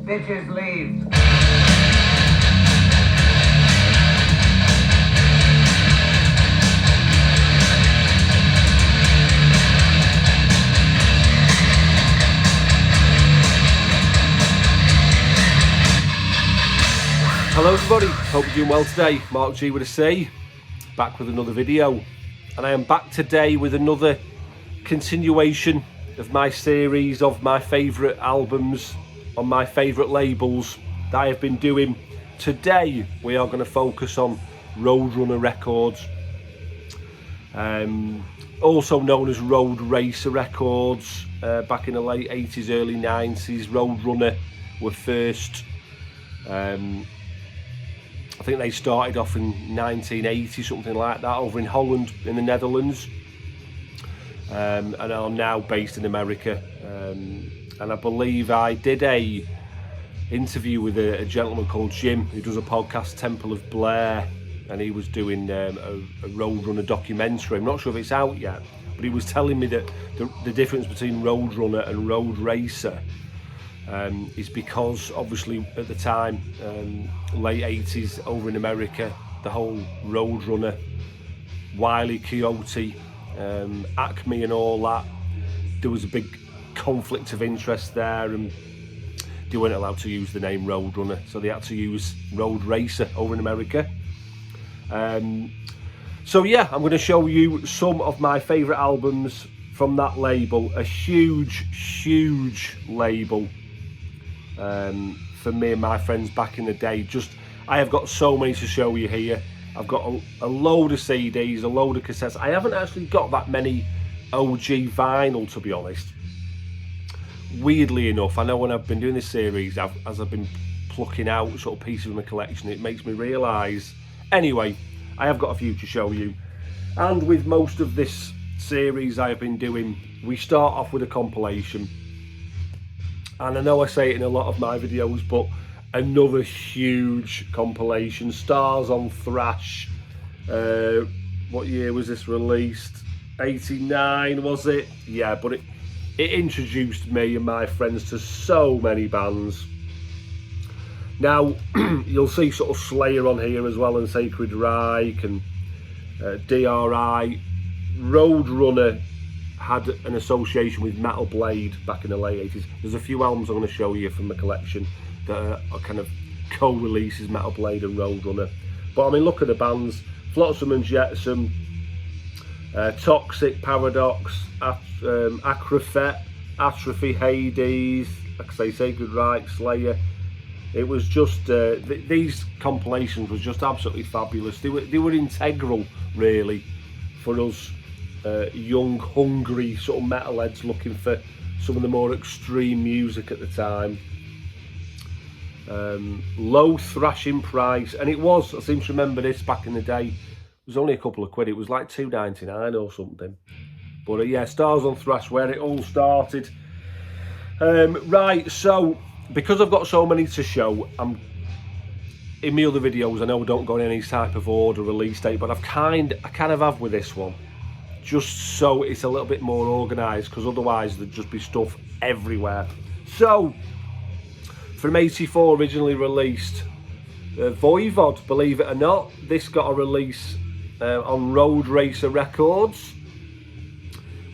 Bitches leave. Hello everybody, hope you're doing well today. Marc G with a C, back with another video. And I am back today with another continuation of my series of my favourite albums on my favourite labels that I have been doing. Today we are going to focus on Roadracer Records, also known as Roadracer Records. Back in the late 80s, early 90s, Roadrunner were first. I think they started off in 1980, something like that, over in Holland, in the Netherlands, and are now based in America. And I believe I did a interview with a gentleman called Jim, who does a podcast, Temple of Blair, and he was doing a Roadrunner documentary. I'm not sure if it's out yet, but he was telling me that the difference between Roadrunner and Roadracer is because obviously at the time, late 80s over in America, the whole Roadrunner, Wile E. Coyote, Acme and all that, there was a big conflict of interest there, and they weren't allowed to use the name Roadrunner, so they had to use Roadracer over in America. So yeah, I'm going to show you some of my favourite albums from that label, a huge label. For me and my friends back in the day. I have got so many to show you here. I've got a load of CDs, a load of cassettes. I haven't actually got that many OG vinyl, to be honest. Weirdly enough, I know when I've been doing this series, as I've been plucking out sort of pieces of my collection, it makes me realise. Anyway, I have got a few to show you. And with most of this series I have been doing, we start off with a compilation. And I know I say it in a lot of my videos, but another huge compilation. Stars on Thrash. What year was this released? 89, was it? Yeah, but it introduced me and my friends to so many bands. Now, you'll see sort of Slayer on here as well, and Sacred Reich and DRI. Roadrunner had an association with Metal Blade back in the late 80s. There's a few albums I'm going to show you from the collection that are kind of co-releases, Metal Blade and Roadrunner. But I mean, look at the bands: Flotsam and Jetsam, Toxic, Paradox, Atrophy, Hades, like I say, Sacred Reich, Slayer. It was just, these compilations was just absolutely fabulous. They were integral, really, for us young, hungry sort of metalheads looking for some of the more extreme music at the time. Low thrashing price, and it was, I seem to remember this back in the day, it was only a couple of quid. It was like $2.99 or something. But yeah, Stars on Thrash, where it all started. Right, so because I've got so many to show, in my other videos I know I don't go in any type of order, release date, but I kind of have with this one, just so it's a little bit more organised, because otherwise there'd just be stuff everywhere. So, from 84, originally released, Voivod, believe it or not, this got a release on Roadracer Records,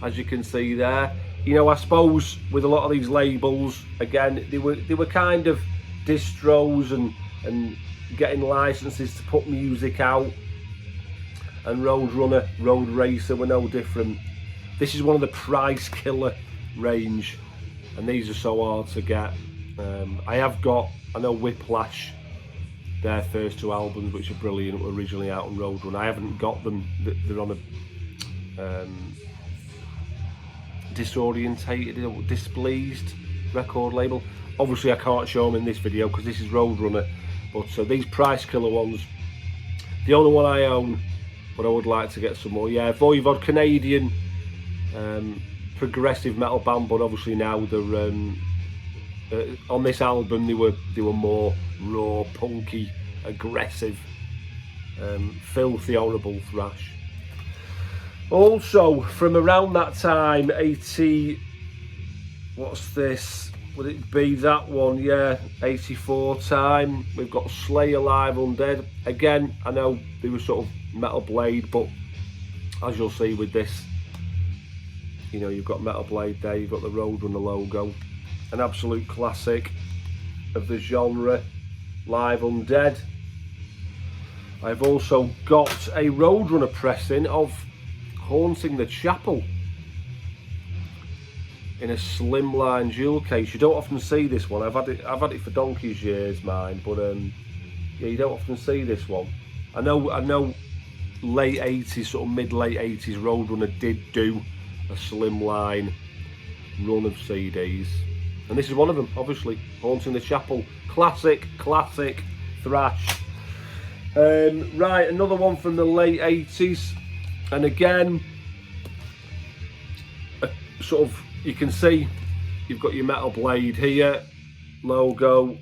as you can see there. You know, I suppose with a lot of these labels, again, they were kind of distros and getting licenses to put music out. And Roadrunner, Roadracer were no different. This is one of the price killer range, and these are so hard to get. I know Whiplash, their first two albums, which are brilliant, were originally out on Roadrunner. I haven't got them. They're on a disorientated, displeased record label. Obviously I can't show them in this video because this is Roadrunner, but these price killer ones, the only one I own, but I would like to get some more. Yeah, Voivod, Canadian progressive metal band, but obviously now they're on this album they were more raw, punky, aggressive, filthy, horrible thrash. Also, from around that time, 80, what's this? would it be that one? Yeah, 84 time. We've got Slay Alive Undead. Again, I know they were sort of Metal Blade, but as you'll see with this, you know, you've got Metal Blade there, you've got the Roadrunner logo. An absolute classic of the genre, Live Undead. I've also got a Roadrunner pressing of Haunting the Chapel in a slimline jewel case. You don't often see this one. I've had it for donkey's years, mine, but yeah, you don't often see this one. I know late 80s, sort of mid-late 80s, Roadrunner did do a slimline run of CDs, and this is one of them, obviously. Haunting the Chapel, classic thrash. Right, another one from the late 80s, and again, sort of, you can see you've got your Metal Blade here logo,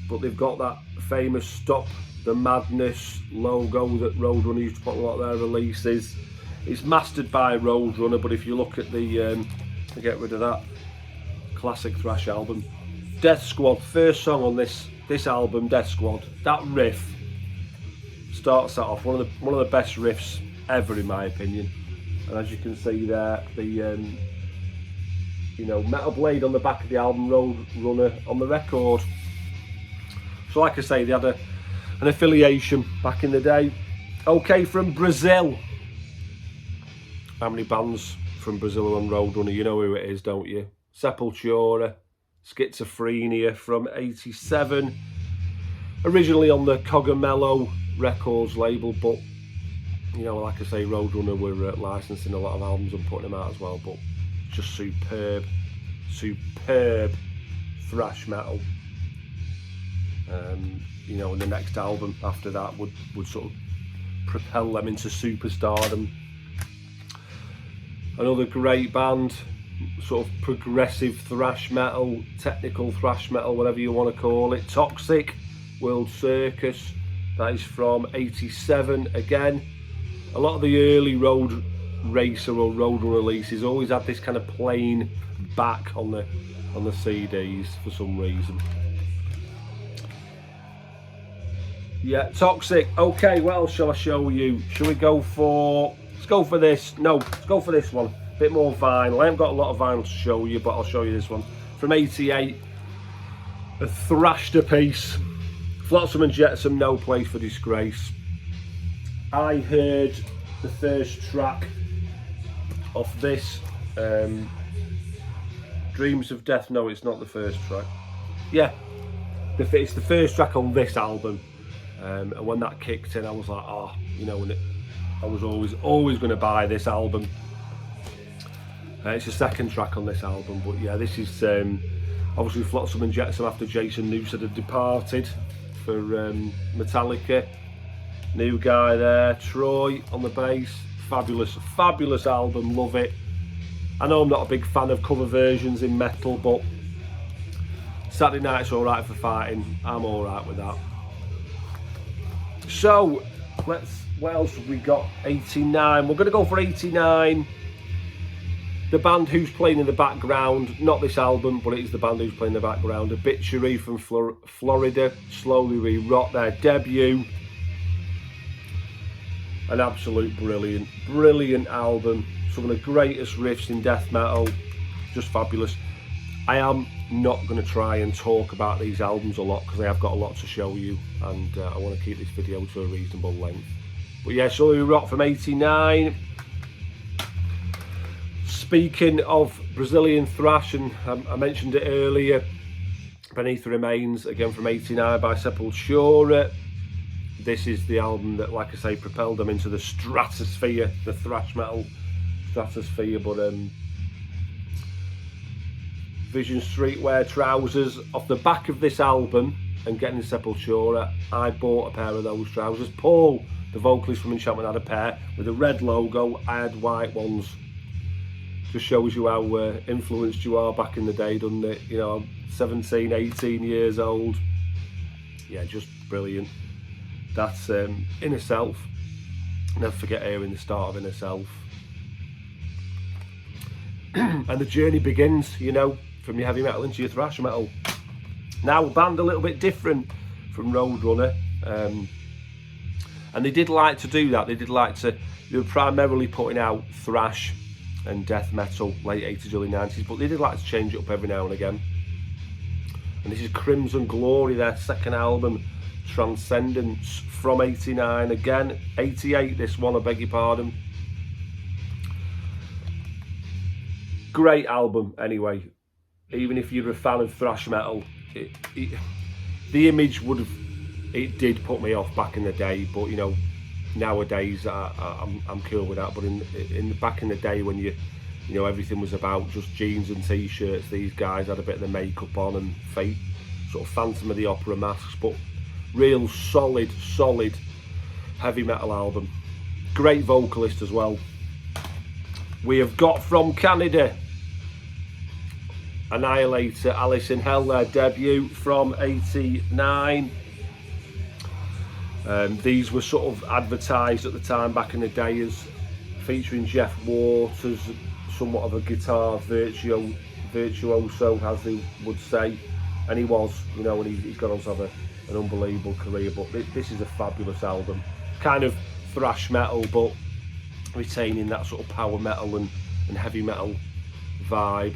but they've got that famous Stop the Madness logo that Roadrunner used to put a lot of their releases. It's mastered by Roadrunner, but if you look at the get rid of that classic thrash album, Death Squad, first song on this album, Death Squad, that riff starts that off, one of the best riffs ever, in my opinion. And as you can see there, the you know, Metal Blade on the back of the album, Roadrunner on the record. So like I say, they had an affiliation back in the day. Okay, from Brazil. How many bands from Brazil are on Roadrunner? You know who it is, don't you? Sepultura, Schizophrenia from 87. Originally on the Cogomelo Records label, but you know, like I say, Roadrunner were licensing a lot of albums and putting them out as well, but just superb thrash metal. You know, and the next album after that would sort of propel them into superstardom. Another great band, sort of progressive thrash metal, technical thrash metal, whatever you want to call it. Toxic, World Circus, that is from 87 again. A lot of the early Roadracer or Roadrunner releases always had this kind of plain back on the CDs for some reason. Yeah, Toxic. Okay, what else shall I show you? Shall we go for... Let's go for this. No, let's go for this one. Bit more vinyl. I haven't got a lot of vinyl to show you, but I'll show you this one. From 88. A thrashed piece. Flotsam and Jetsam, No Place for Disgrace. I heard the first track of this. Dreams of Death. No, it's not the first track. Yeah, it's the first track on this album. And when that kicked in, I was like, oh, you know, I was always going to buy this album. It's the second track on this album, but yeah, this is obviously Flotsam and Jetsam after Jason Newsted had departed for Metallica. New guy there, Troy on the bass. Fabulous album, love it. I know I'm not a big fan of cover versions in metal, but Saturday Night's alright for fighting. I'm alright with that. So, what else have we got? 89. We're going to go for 89. The band who's playing in the background, not this album, but it is the band who's playing in the background. Obituary from Florida, slowly re-rot their debut. An absolute brilliant album. Some of the greatest riffs in death metal, just fabulous. I am not going to try and talk about these albums a lot because I have got a lot to show you, and I want to keep this video to a reasonable length. But yeah, Slowly Rot from 89. Speaking of Brazilian thrash, and I mentioned it earlier, Beneath the Remains, again from 89 by Sepultura. This is the album that, like I say, propelled them into the stratosphere, the thrash metal stratosphere. But Vision Streetwear trousers, off the back of this album and getting Sepultura, I bought a pair of those trousers. Paul, the vocalist from Enchantment, had a pair with a red logo. I had white ones. Just shows you how influenced you are back in the day, doesn't it? You know, 17, 18 years old. Yeah, just brilliant. That's Inner Self. Never forget hearing the start of Inner Self. And the journey begins, you know, from your heavy metal into your thrash metal. Now, a band a little bit different from Roadrunner, and they did like to do that. They were primarily putting out thrash and death metal, late 80s, early 90s, but they did like to change it up every now and again. And this is Crimson Glory, their second album, Transcendence, from 89. Again, 88, this one, I beg your pardon. Great album, anyway. Even if you're a fan of thrash metal, the image it did put me off back in the day, but you know, nowadays I'm cool with that. But back in the day when you know everything was about just jeans and t-shirts, these guys had a bit of the makeup on and fake sort of Phantom of the Opera masks, but real solid heavy metal album. Great vocalist as well. We have got from Canada, Annihilator, Alice in Hell, their debut from 89. These were sort of advertised at the time back in the day as featuring Jeff Waters, somewhat of a guitar virtuoso, as they would say, and he was, you know, and he's gone on to have an unbelievable career. But this is a fabulous album, kind of thrash metal, but retaining that sort of power metal and heavy metal vibe.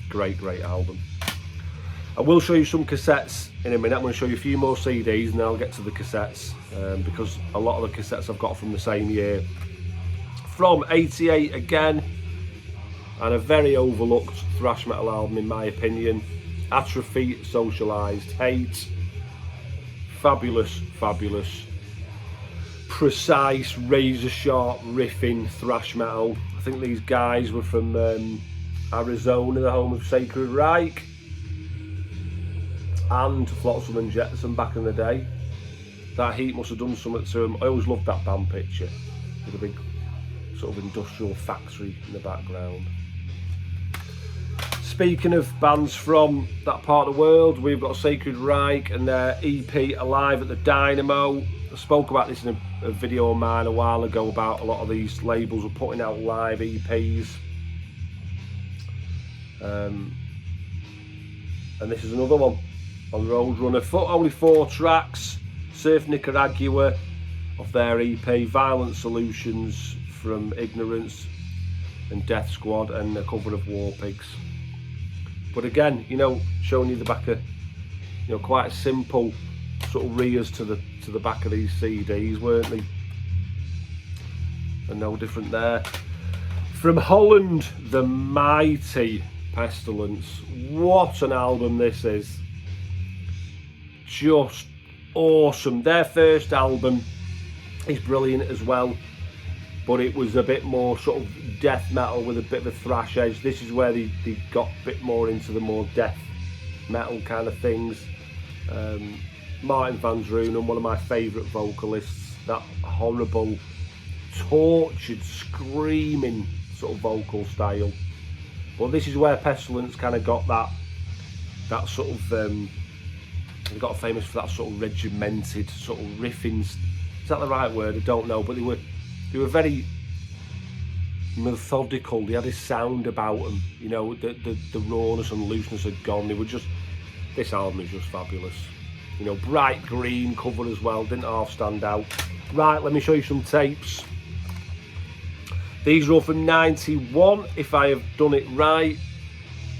Great album. I will show you some cassettes in a minute. I'm going to show you a few more CDs and then I'll get to the cassettes, because a lot of the cassettes I've got from the same year. From 88 again, and a very overlooked thrash metal album in my opinion, Atrophy, Socialized Hate. Fabulous, precise, razor sharp riffing thrash metal. I think these guys were from Arizona, the home of Sacred Reich and Flotsam and JETSAM back in the day. That heat must have done something to them. I always loved that band picture with a big sort of industrial factory in the background. Speaking of bands from that part of the world, we've got Sacred Reich and their EP Alive at the DYNAMO. I spoke about this in a video of mine a while ago about a lot of these labels were putting out live EPs. And this is another one on Roadrunner. Only 4 tracks. Surf Nicaragua of their EP, Violent Solutions from Ignorance and Death Squad, and a cover of War Pigs. But again, you know, showing you the back of, you know, quite a simple sort of rears to the back of these CDs, weren't they? And no different there. From Holland, the mighty Pestilence. What an album this is. Just awesome. Their first album is brilliant as well, but it was a bit more sort of death metal with a bit of a thrash edge. This is where they got a bit more into the more death metal kind of things. Martin van Drunen, one of my favourite vocalists, that horrible, tortured, screaming sort of vocal style. But this is where Pestilence kind of got that sort of, they got famous for that sort of regimented sort of riffing. Is that the right word? I don't know, but they were very methodical. They had a sound about them, you know. The rawness and looseness had gone. This album is just fabulous. You know, bright green cover as well, didn't half stand out. Right, let me show you some tapes. These are all from 91, if I have done it right.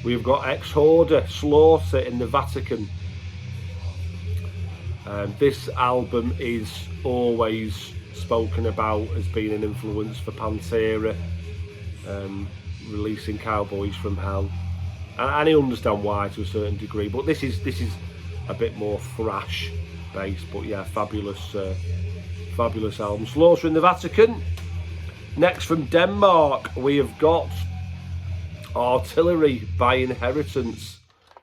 We've got Exhorder, Slaughter in the Vatican. This album is always spoken about as being an influence for Pantera, releasing Cowboys from Hell. And I understand why to a certain degree, but this is a bit more thrash based. But yeah, fabulous album. Slaughter in the Vatican. Next from Denmark, we have got Artillery by Inheritance,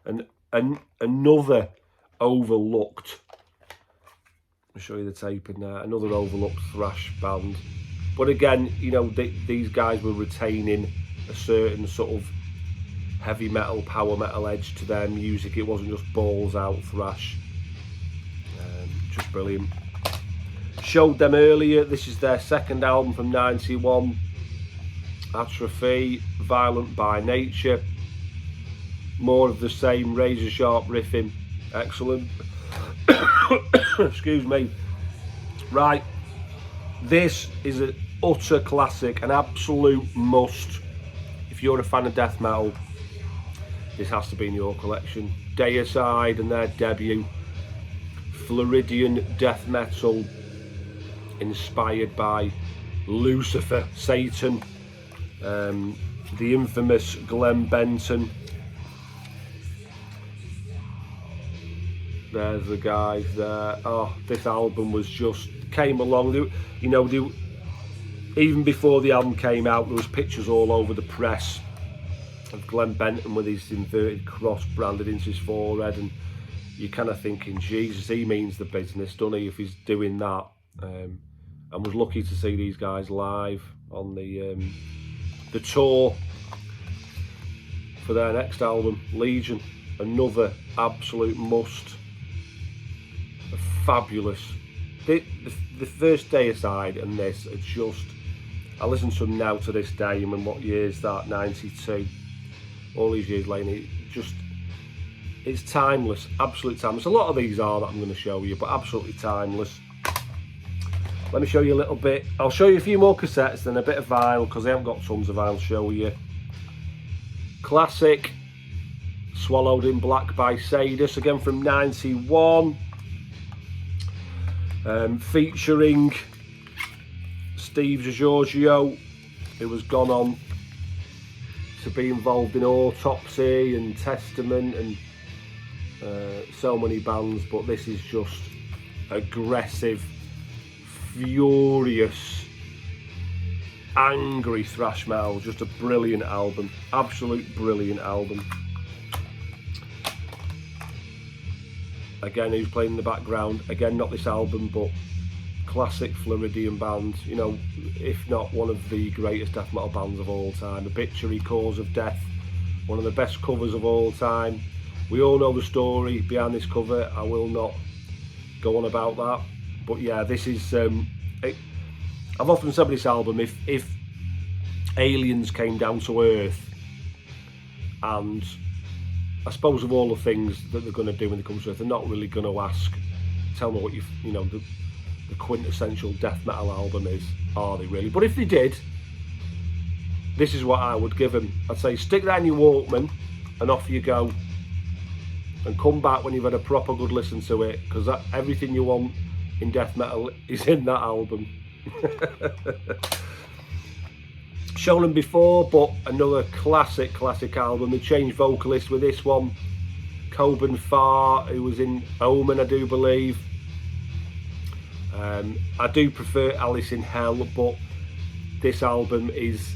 and another overlooked. I'll show you the tape in there. Another overlooked thrash band, but again, you know, these guys were retaining a certain sort of heavy metal, power metal edge to their music. It wasn't just balls out thrash. Just brilliant. Showed them earlier. This is their second album from 91. Atrophy, Violent by Nature. more of the same, razor sharp riffing, excellent. Excuse me. Right, this is an utter classic, an absolute must. If you're a fan of death metal, this has to be in your collection. Deicide and their debut, Floridian death metal, inspired by Lucifer, Satan, the infamous Glenn Benton. There's the guys there. Oh, this album was just, came along, you know, even before the album came out, there was pictures all over the press of Glenn Benton with his inverted cross branded into his forehead, and you're kind of thinking, Jesus, he means the business, doesn't he, if he's doing that. And was lucky to see these guys live on the tour for their next album, Legion. Another absolute must. Fabulous. The first Deicide and this are just, I listen to them now to this day. I mean, what year is that? 92. All these years later, it's timeless, absolute timeless. A lot of these are that I'm going to show you, but absolutely timeless. Let me show you a little bit. I'll show you a few more cassettes, then a bit of vinyl, because I haven't got tons of vinyl to show you. Classic, Swallowed in Black by Sadus, again from 91. Featuring Steve DiGiorgio, who has gone on to be involved in Autopsy and Testament and so many bands, but this is just aggressive, furious, angry thrash metal. Just a brilliant album, absolute brilliant album. Again, who's playing in the background? Again, not this album, but classic Floridian band. You know, if not one of the greatest death metal bands of all time. Obituary, Cause of Death, one of the best covers of all time. We all know the story behind this cover. I will not go on about that. But yeah, this is. I've often said with this album, if aliens came down to Earth, and I suppose of all the things that they're going to do when they come to Earth, they're not really going to ask, tell me what you know, the quintessential death metal album is, are they really? But if they did, this is what I would give them. I'd say stick that in your Walkman and off you go, and come back when you've had a proper good listen to it, because everything you want in death metal is in that album. Shown them before, but another classic album. They changed vocalist with this one, Coben Farr, who was in Omen, I do believe. I do prefer Alice in Hell, but this album it's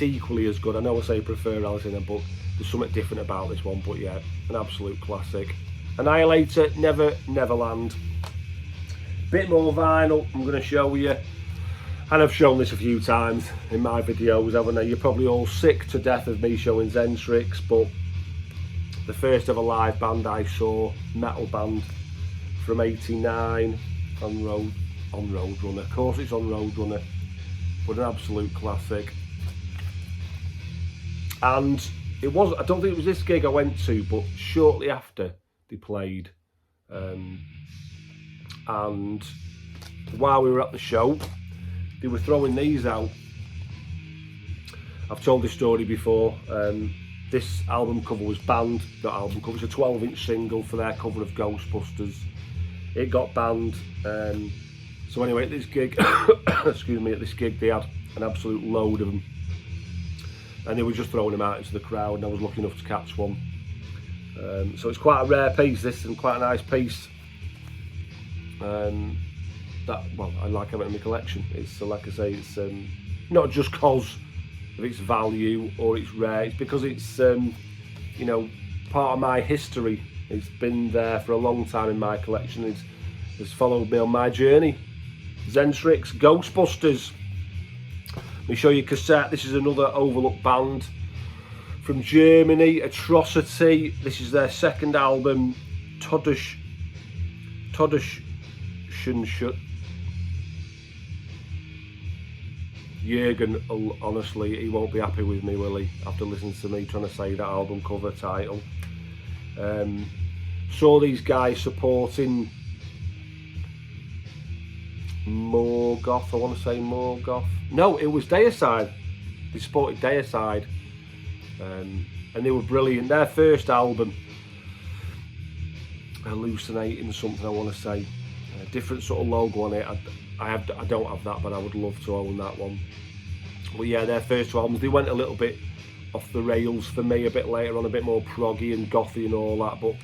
equally as good. I know I say prefer Alice in Hell, but there's something different about this one. But yeah, an absolute classic. Annihilator, Neverland. Bit more vinyl I'm going to show you. And I've shown this a few times in my videos, haven't I? You're probably all sick to death of me showing Xentrix, but the first ever live band I saw, metal band from '89 on Roadrunner. Of course it's on Roadrunner, but an absolute classic. And it was, I don't think it was this gig I went to, but shortly after they played. And while we were at the show, they were throwing these out. I've told this story before. This album cover was banned. That album cover was a 12-inch single for their cover of Ghostbusters. It got banned. So anyway, at this gig, excuse me, at this gig they had an absolute load of them, and they were just throwing them out into the crowd, and I was lucky enough to catch one. So it's quite a rare piece, this, and quite a nice piece. That, well, I like having it in my collection. It's like I say, it's not just cause of its value or its rare, it's because it's you know, part of my history. It's been there for a long time in my collection. It's followed me on my journey. Xentrix, Ghostbusters. Let me show you a cassette. This is another overlooked band from Germany, Atrocity. This is their second album, Jürgen, honestly, he won't be happy with me, will he? After listening to me trying to say that album cover title. Saw these guys supporting Morgoth, I want to say Morgoth. No, it was Deicide. They supported Deicide. And they were brilliant. Their first album, Hallucinating something, I want to say. Different sort of logo on it. I don't have that, but I would love to own that one. But yeah, their first two albums, they went a little bit off the rails for me a bit later on, a bit more proggy and gothy and all that. But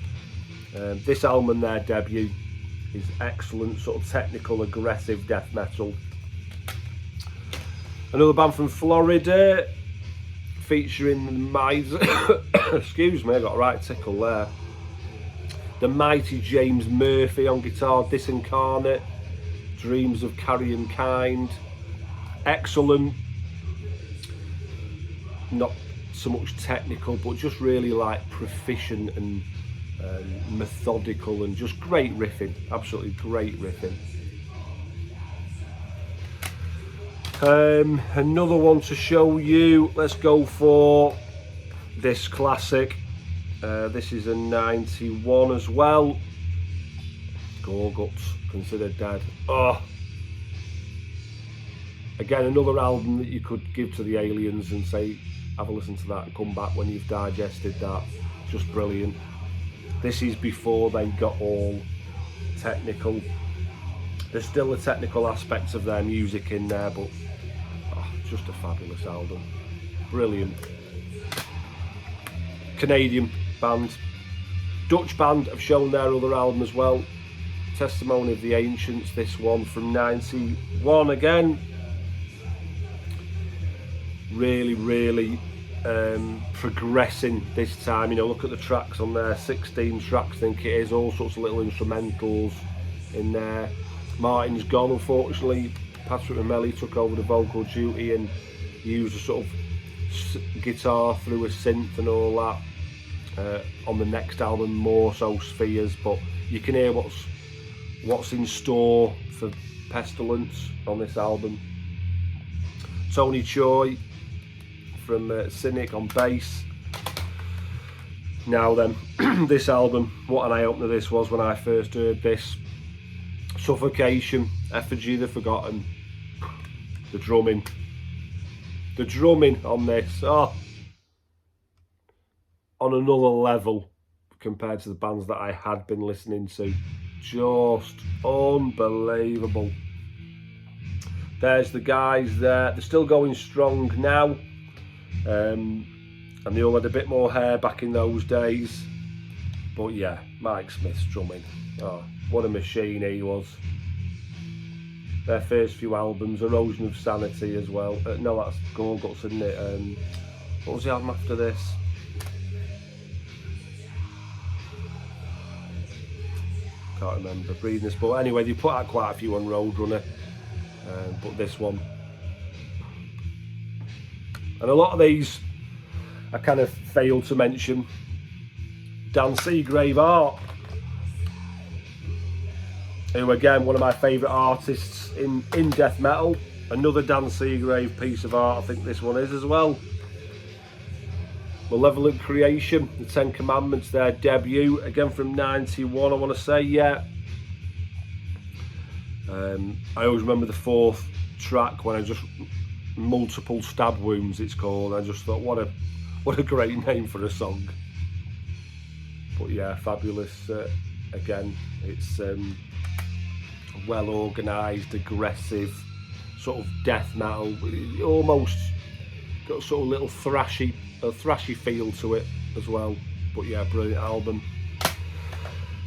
this album and their debut is excellent, sort of technical, aggressive death metal. Another band from Florida, featuring the mighty, excuse me, I got a right tickle there. The mighty James Murphy on guitar, Disincarnate, Dreams of Carrion Kind. Excellent. Not so much technical, but just really like proficient and methodical and just great riffing. Absolutely great riffing. Another one to show you. Let's go for this classic. This is a 91 as well. Gorguts, Considered Dead. Oh, again, another album that you could give to the aliens and say, have a listen to that and come back when you've digested that. Just brilliant. This is before they got all technical. There's still the technical aspects of their music in there, but just a fabulous album. Brilliant. Canadian band. Dutch band have shown their other album as well. Testimony of the Ancients, this one from 91 again. Really progressing this time. You know, look at the tracks on there, 16 tracks I think it is, all sorts of little instrumentals in there. Martin's gone, unfortunately. Patrick Melly took over the vocal duty and used a sort of guitar through a synth and all that. On the next album, more so Spheres, but you can hear what's in store for Pestilence on this album. Tony Choi from Cynic on bass. Now then, this album, what an eye-opener this was when I first heard this. Suffocation, Effigy the Forgotten. The drumming on this, oh, on another level compared to the bands that I had been listening to. Just unbelievable. There's the guys there, they're still going strong now, and they all had a bit more hair back in those days. But yeah, Mike Smith's drumming, oh, what a machine he was. Their first few albums, Erosion of Sanity as well. No, that's Gorguts, isn't it? What was the album after this? Can't remember. Breathing This. But anyway, they put out quite a few on Roadrunner. But this one. And a lot of these I kind of failed to mention. Dan Seagrave Art, who again, one of my favourite artists in death metal. Another Dan Seagrave piece of art, I think this one is as well. Malevolent Creation, the Ten Commandments, their debut, again from 91 I want to say, yeah. I always remember the fourth track when I just, Multiple Stab Wounds it's called. I just thought, what a great name for a song. But yeah, fabulous. Again, it's well organised, aggressive, sort of death metal, almost got sort of little thrashy feel to it as well. But yeah, brilliant album.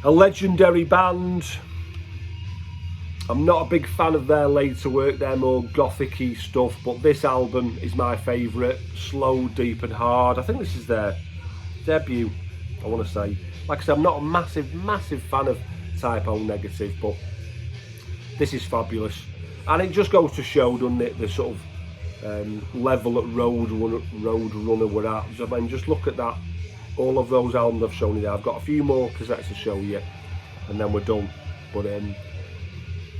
A legendary band. I'm not a big fan of their later work, their more gothic-y stuff, but this album is my favourite. Slow, deep and hard. I think this is their debut, I want to say. Like I said, I'm not a massive fan of Type O Negative, but this is fabulous. And it just goes to show, doesn't it, the sort of level that Roadrunner were at. I mean, just look at that. All of those albums I've shown you there. I've got a few more cassettes to show you, and then we're done. But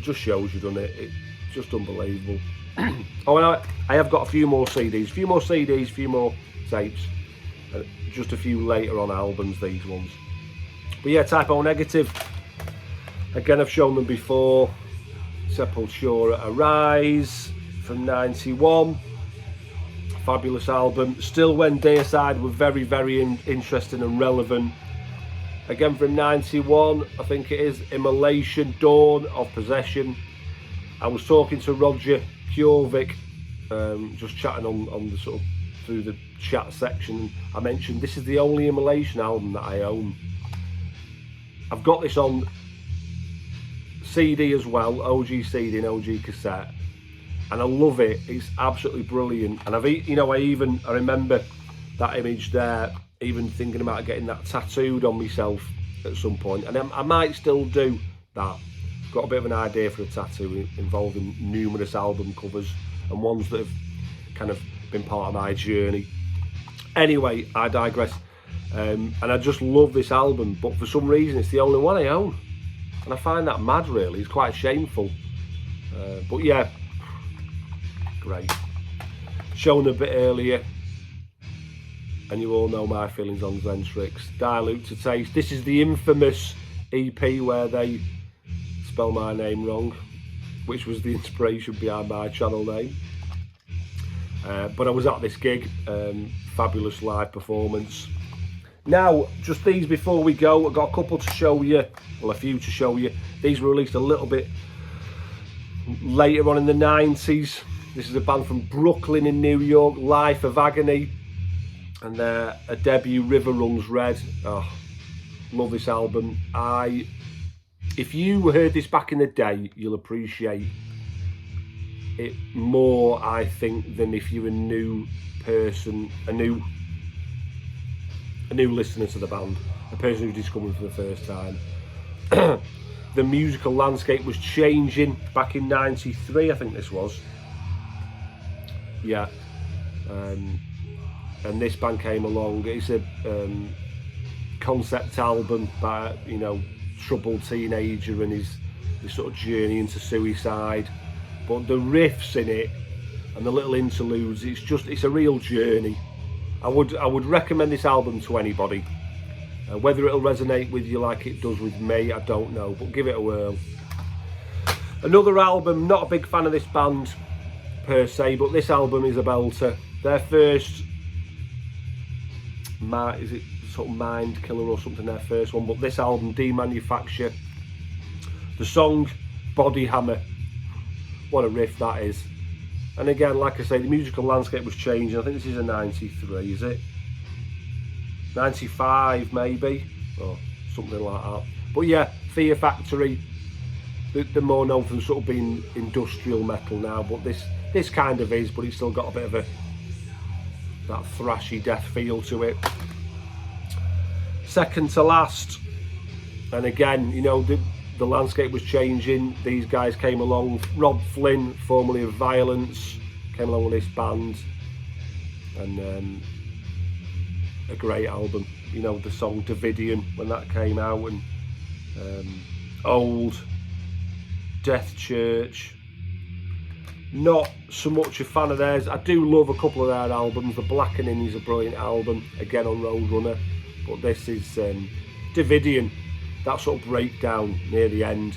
just shows you, doesn't it? It's just unbelievable. Oh, and I have got a few more CDs, a few more tapes. Just a few later on albums, these ones. But yeah, Type O Negative. Again, I've shown them before. Sepultura Arise from 91. Fabulous album. Still when Deicide were very, very interesting and relevant. Again from 91, I think it is, Immolation, Dawn of Possession. I was talking to Roger Purvic, just chatting on the sort of through the chat section. I mentioned this is the only Immolation album that I own. I've got this on CD as well, OG CD and OG cassette, and I love it. It's absolutely brilliant. And I remember that image there, even thinking about getting that tattooed on myself at some point, and I might still do that. Got a bit of an idea for a tattoo involving numerous album covers and ones that have kind of been part of my journey. Anyway, I digress. And I just love this album, but for some reason it's the only one I own, and I find that mad, really. It's quite shameful, but yeah, great. Shown a bit earlier, and you all know my feelings on Xentrix. Dilute to Taste. This is the infamous EP where they spell my name wrong, which was the inspiration behind my channel name. But I was at this gig, fabulous live performance. Now, just these before we go, I've got a couple to show you, well, a few to show you. These were released a little bit later on in the 90s. This is a band from Brooklyn in New York, Life of Agony, and their debut, River Runs Red. Oh, love this album. If you heard this back in the day, you'll appreciate it more, I think, than if you're a new person, a new listener to the band, a person who's discovering for the first time. The musical landscape was changing back in 93, I think this was. Yeah. And this band came along. It's a concept album by, troubled teenager and his sort of journey into suicide. But the riffs in it and the little interludes, it's a real journey. I would recommend this album to anybody. Whether it'll resonate with you like it does with me, I don't know, but give it a whirl. Another album, not a big fan of this band per se, but this album is a belter. Their first, is it sort of Mind Killer or something, their first one, but this album, Demanufacture. The song, Body Hammer. What a riff that is. And again, like I say, the musical landscape was changing. I think this is a 93, is it? 95 maybe, or something like that. But yeah, Fear Factory, they're more known for sort of being industrial metal now, but this kind of is, but it's still got a bit of that thrashy death feel to it. Second to last, and again, the landscape was changing. These guys came along. Rob Flynn, formerly of Violence, came along with this band, and a great album. The song Davidian, when that came out, and Old, Death Church. Not so much a fan of theirs. I do love a couple of their albums. The Blackening is a brilliant album, again on Roadrunner, but this is Davidian. That sort of breakdown near the end,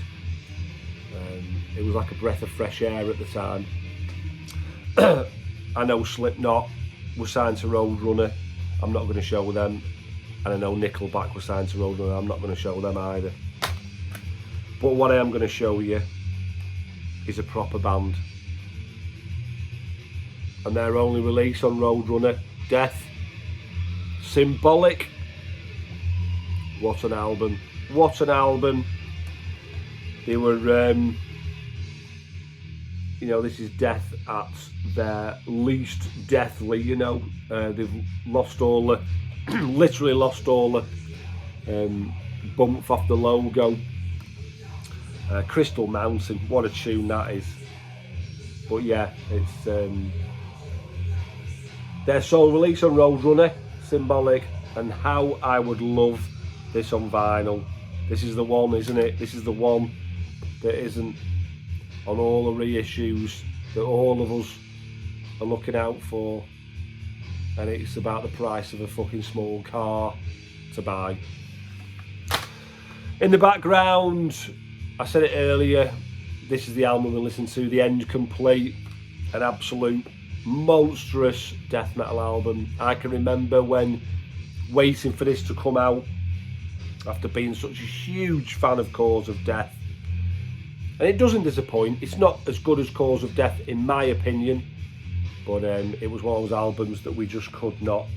it was like a breath of fresh air at the time. I know Slipknot was signed to Roadrunner. I'm not going to show them. And I know Nickelback was signed to Roadrunner. I'm not going to show them either. But what I am going to show you is a proper band. And their only release on Roadrunner, Death. Symbolic. What an album. What an album. They were, this is Death at their least deathly, they've lost all the, literally lost all the bump off the logo. Crystal Mountain, what a tune that is. But yeah, it's their sole release on Roadrunner, Symbolic, and how I would love this on vinyl. This is the one, isn't it? This is the one that isn't on all the reissues. that all of us are looking out for, and it's about the price of a fucking small car to buy. In the background, I said it earlier, this is the album we listened to, The End Complete, an absolute monstrous death metal album. I can remember when waiting for this to come out, after being such a huge fan of Cause of Death. And it doesn't disappoint. It's not as good as Cause of Death in my opinion, but it was one of those albums that we just could not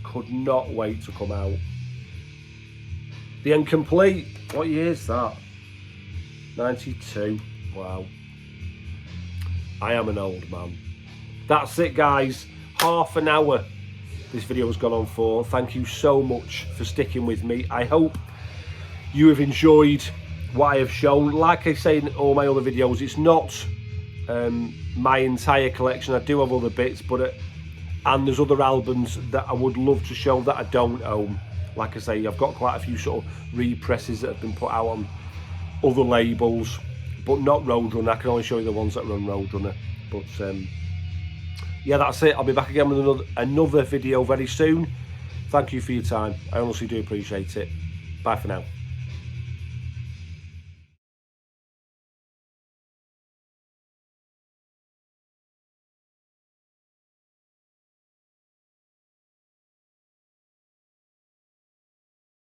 wait to come out. The End Complete, what year is that? 92, wow. I am an old man. That's it guys, half an hour this video has gone on for. Thank you so much for sticking with me. I hope you have enjoyed what I have shown. Like I say in all my other videos, it's not my entire collection. I do have other bits, but and there's other albums that I would love to show that I don't own. Like I say, I've got quite a few sort of represses that have been put out on other labels, but not Roadrunner. I can only show you the ones that are on Roadrunner. But yeah, that's it. I'll be back again with another video very soon. Thank you for your time. I honestly do appreciate it. Bye for now.